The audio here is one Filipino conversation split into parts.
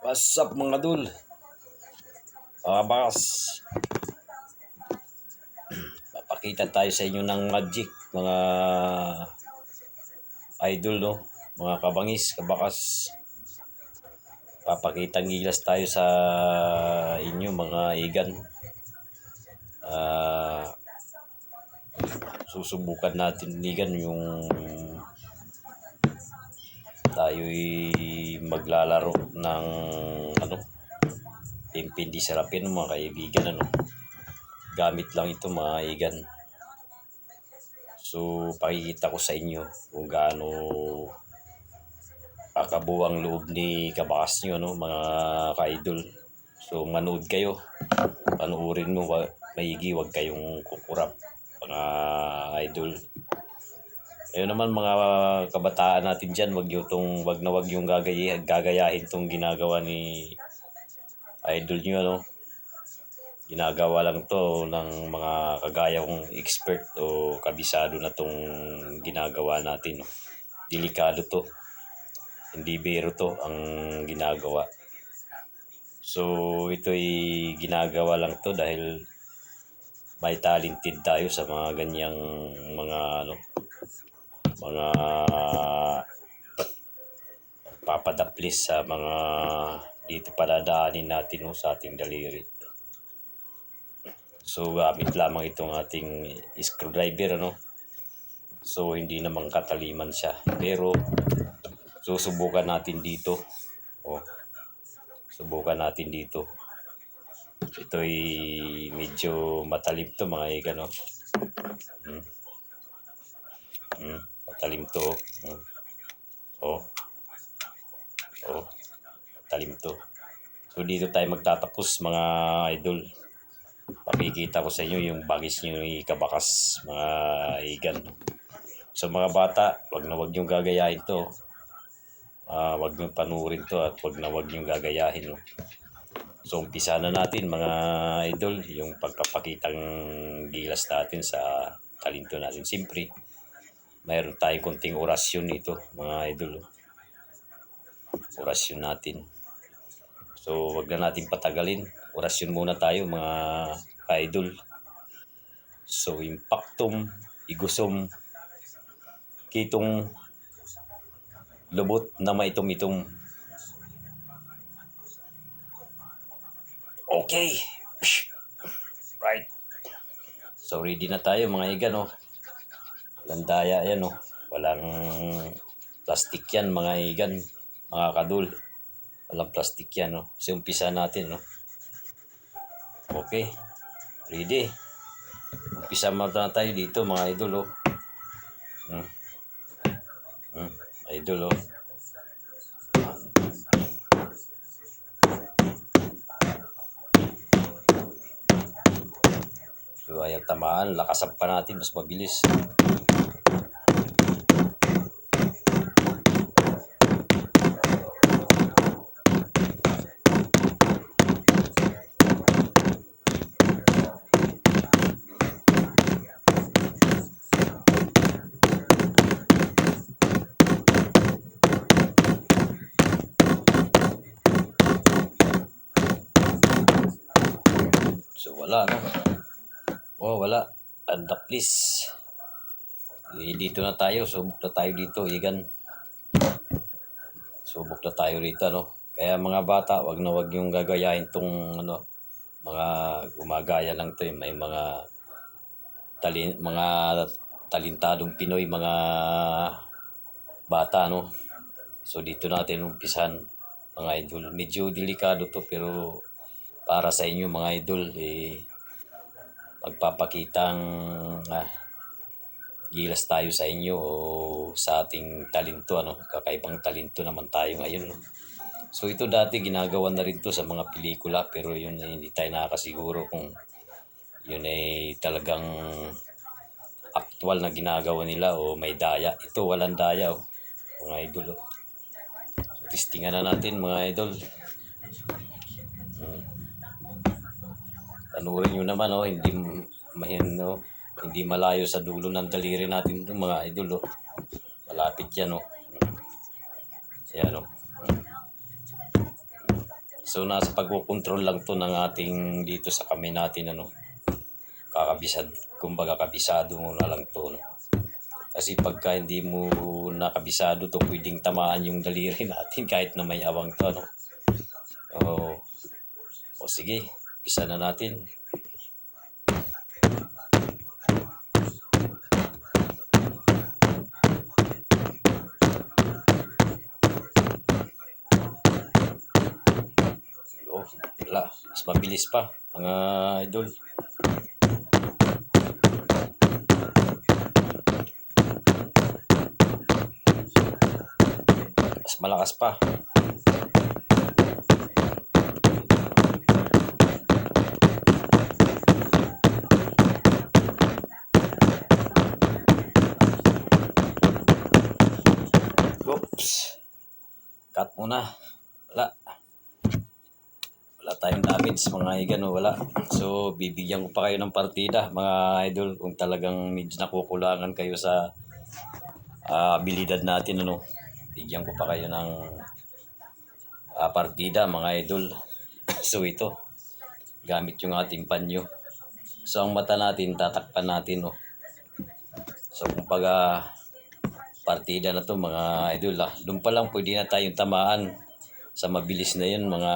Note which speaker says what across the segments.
Speaker 1: What's up mga dul? Mga bakas, papakita tayo sa inyo ng magic mga idol, no? Mga kabangis, kabakas. Papakitang gilas tayo sa inyo mga igan. Susubukan natin igan yung tayo'y maglalaro ng Pimpindi Sarapin mga kaibigan, gamit lang ito mga igan. So pakikita ko sa inyo kung gaano kakabuang loob ni kabakas nyo, mga ka-idol. So manood kayo, panuorin mo, maigi, wag kayong kukurap mga idol. Ayun naman mga kabataan natin dyan, wag yung gagayahin tong ginagawa ni idol nyo, Ginagawa lang to ng mga kagaya kong expert o kabisado na tong ginagawa natin, Delikado to. Hindi biro to ang ginagawa. So ito'y ginagawa lang to dahil may talented tayo sa mga ganyang mga papadaplis sa mga dito padadaanin natin sa ating daliri. So gamit lamang itong ating screwdriver, So hindi naman kataliman siya, pero susubukan natin dito. Subukan natin dito. Ito'y medyo matalim to mga igan, Matalim to. Matalim to. So dito tayo magtatapos mga idol. Pakikita ko sa inyo yung bagis nyo kabakas mga igan. So mga bata, wag yung gagayahin to. Wag nyo panurin to at wag yung gagayahin, So umpisa na natin mga idol yung pagpapakitang gilas natin sa talento natin. Siyempre, mayroon tayong konting orasyon nito mga idol. Orasyon natin. So wag na natin patagalin. Orasyon muna tayo mga idol. So impactum, igusum, kitong lubot na maitom-itom. Okay. Right. So ready na tayo mga igan, Landaya yan, Walang plastic yan mga igan, mga kadul. Walang plastic yan, So umpisa natin, Okay. Ready. Umpisa muna tayo dito mga idol, Idol, So ayaw tamaan, lakasan pa natin, mas mabilis. So wala, wala. Anda please. Dito na tayo. Subok na tayo dito, igan. Subok na tayo rito, Kaya mga bata, wag yung gagayahin tong mga gumagaya lang to, may mga talentadong Pinoy, mga bata, So dito natin umpisan mga idol. Medyo delikado to pero para sa inyo mga idol, magpapakitang gilas tayo sa inyo o sa ating talento, kakaibang talento naman tayo ngayon, So ito dati ginagawa na rin to sa mga pelikula pero yun hindi tayo nakakasiguro kung yun ay talagang actual na ginagawa nila o may daya. Ito walang daya, mga idol, So testingan na natin mga idol. Panurin nyo naman, hindi malayo sa dulo ng daliri natin ito mga idol, Malapit yan, Ayan, So nasa pagkokontrol lang to ng ating dito sa kamay natin ano. Kakabisad, kumbaga kabisado mo na lang to no. Kasi pagka hindi mo nakabisado to, pwedeng tamaan yung daliri natin kahit na may awang to no. O sige, umpisa na natin. Wala, mas mabilis pa mga idol. Mas malakas pa. Oops. Cut muna. Wala tayong damage mga igan, wala. So bibigyan ko pa kayo ng partida mga idol kung talagang medyo nakukulangan kayo sa abilidad natin ano. Bigyan ko pa kayo ng partida mga idol. So ito, gamit yung ating panyo. So ang mata natin tatakpan natin no. So kumbaga partida na to mga idol doon pa lang pwede na tayong tamaan sa mabilis na yun mga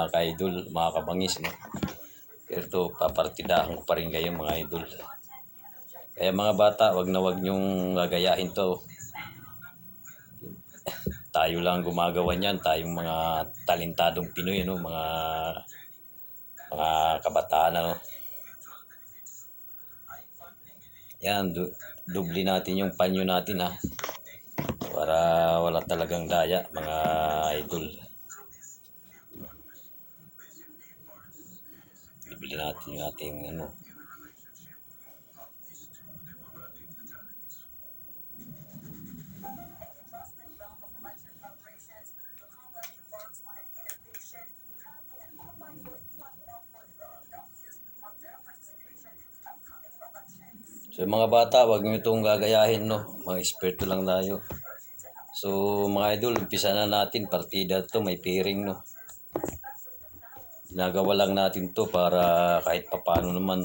Speaker 1: ka-idol, mga kabangis no? Pero to papartidahan ko pa rin kayo mga idol. Kaya mga bata, wag nyong gagayahin to. Tayo lang gumagawa niyan, tayong mga talentadong Pinoy no? mga kabataan ano. Yan, dubli natin yung panyo natin ha. Para wala talagang daya mga idol. Bibili natin yung ating ano. So mga bata, wag niyo itong gagayahin no. Mga eksperto lang tayo. So mga idol, umpisa na natin. Partida to, may pairing no. Ginagawa lang natin to para kahit papaano naman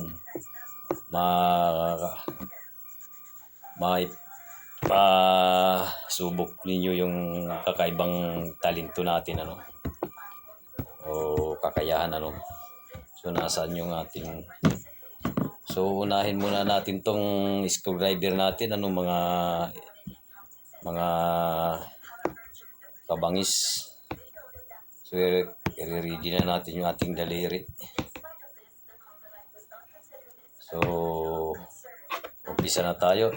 Speaker 1: subok ninyo yung kakaibang talento natin ano. O kakayahan ano. So nasaan yung ating So unahin muna natin tong screwdriver natin ano mga kabangis. So i-ready na natin yung ating daliri. So umpisa na tayo.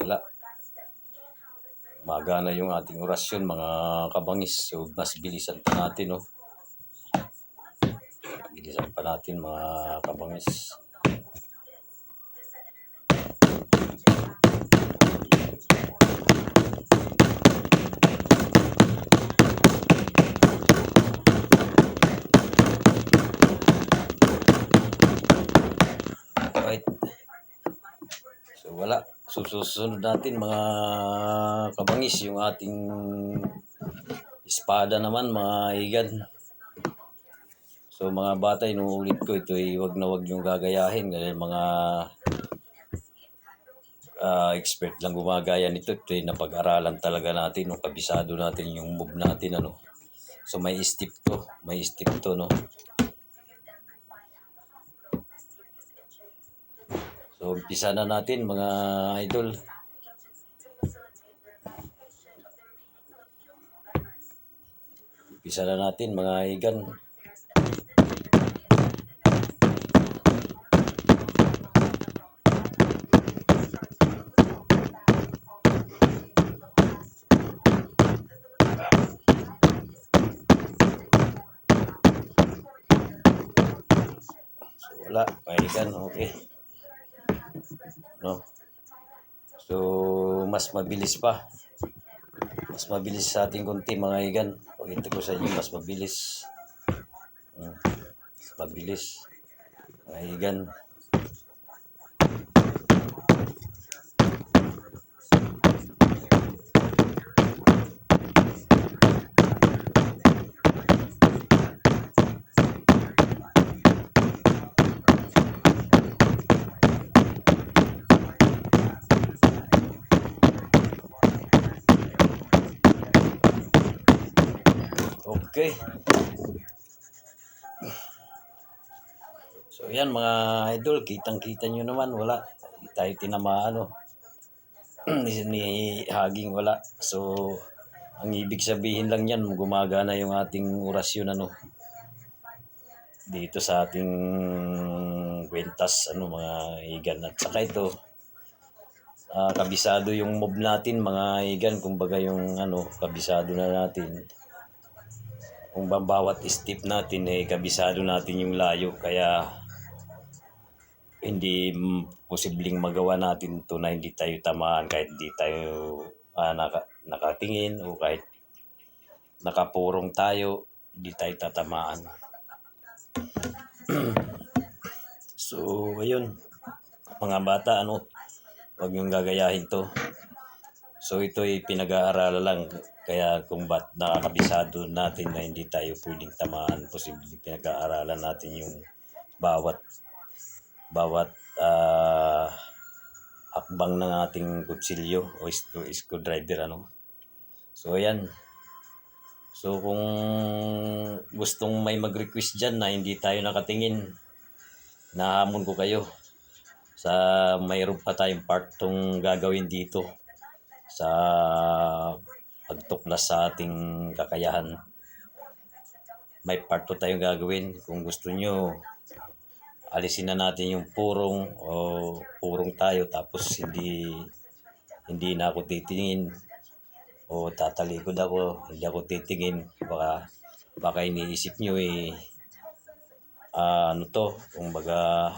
Speaker 1: Wala. Magana yung ating orasyon mga kabangis. So mas bilisan pa natin no. Bilisan pa natin mga kabangis. Right. So wala. Susunod natin mga kabangis yung ating espada naman mga igan. So mga bata, inuulit ko ito ay wag niyong gagayahin dahil mga expert lang gumagaya nito. Ito ay napag-aralan talaga natin, no? Kabisado natin yung move natin ano. So may step to no. So umpisa na natin mga idol. Umpisa na natin mga igan. So wala, mga igan, okay. No. So mas mabilis pa. Mas mabilis sa ating konti mga igan. Pakita ko sa inyo, mas mabilis. Mas mabilis. Kaigan. Okay. So yan mga idol, kitang-kita nyo naman, wala. Hindi tayo tinamaan, ni Haging wala. So, ang ibig sabihin lang yan, gumagana yung ating orasyon, dito sa ating kwentas, mga igan. At saka ito, kabisado yung move natin, mga igan. Kumbaga yung, kabisado na natin. Kung bawat step natin, kabisado natin yung layo. Kaya, hindi posibleng magawa natin to na hindi tayo tamaan kahit hindi tayo nakatingin o kahit nakapurong tayo, hindi tayo tatamaan. So, ayun. Mga bata, huwag niyong gagayahin to. So, ito ay pinag-aaralan lang. Kaya kung ba't nakakabisado natin na hindi tayo pwedeng tamaan, posibleng pinag-aaralan natin yung bawat hakbang ng ating kutsilyo o screwdriver, So, ayan. So, kung gustong may mag-request dyan na hindi tayo nakatingin, nahamon ko kayo sa mayroon pa tayong part tong gagawin dito sa pagtuklas sa ating kakayahan. May part 2 tayong gagawin. Kung gusto nyo, alisin na natin yung purong o purong tayo tapos hindi na ako titingin o tatalikod ako, hindi ako titingin. Baka iniisip nyo kumbaga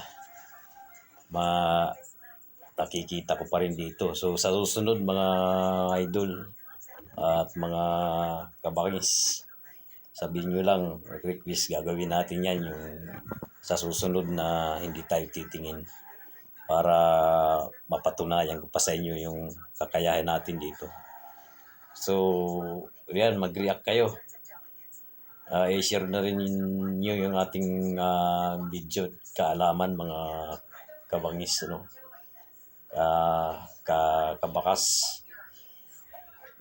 Speaker 1: nakikita ko pa rin dito. So sa susunod mga idol at mga kabakis, sabihin nyo lang, request, gagawin natin yan yung sa susunod na hindi tayo titingin para mapatunayan ko pa sa inyo yung kakayahan natin dito. So, yan, mag-react kayo. I-share na rin nyo yung ating video kaalaman mga kabangis, kabakas.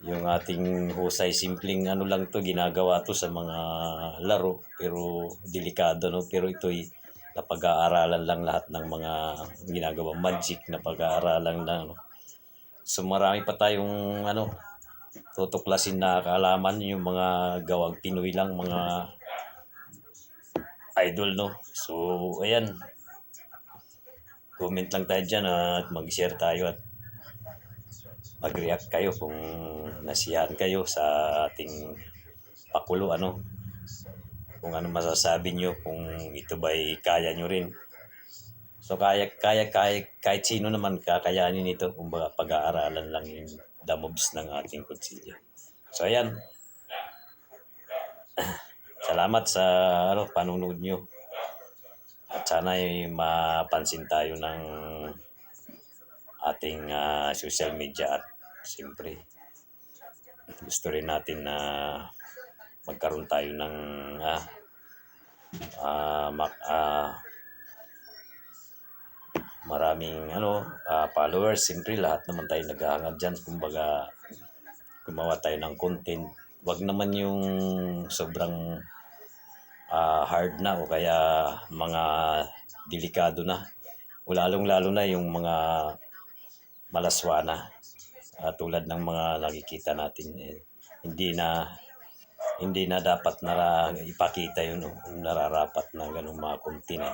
Speaker 1: Yung ating husay, simpleng lang to, ginagawa to sa mga laro pero delikado, pero ito'y napag-aaralan lang lahat ng mga ginagawa magic, napag-aaralan lang, So marami pa tayong tutuklasin na kaalaman, yung mga gawang Pinoy lang, mga idol, So ayan, comment lang tayo dyan at mag-share tayo at mag-react kayo kung nasiyahan kayo sa ating pakulo, kung ano masasabi nyo, kung ito ba'y kaya nyo rin. So kahit sino naman kakayanin ito, kumbaga pag-aaralan lang yung the moves ng ating kutsilyo. So ayan, salamat sa panunod nyo at sana ay mapansin tayo ng ating social media at siyempre gusto rin natin na magkaroon tayo ng maraming followers. Siyempre lahat naman tayo naghahangad dyan, kumbaga gumawa tayo ng content, wag naman yung sobrang hard na o kaya mga delikado na, lalong-lalo na yung mga malaswana tulad ng mga nakikita natin. Hindi na dapat na ipakita yun nararapat na ganung mga content.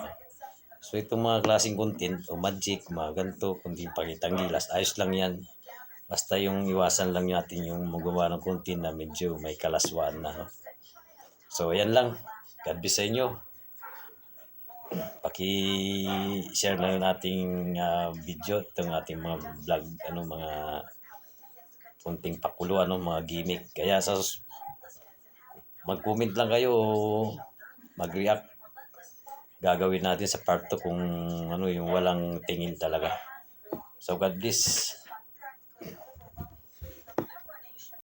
Speaker 1: So itong mga klaseng content o magic, mga ganito, kundi pakitang gilas, ayos lang yan. Basta yung iwasan lang natin yung magawa ng content na medyo may kalaswaan na. So ayan lang. God bless sa inyo. Paki-share na yung ating video, itong ating mga vlog, mga kunting pakulo, mga gimmick. Kaya mag-comment lang kayo, mag-react. Gagawin natin sa part 2 kung ano yung walang tingin talaga. So God bless.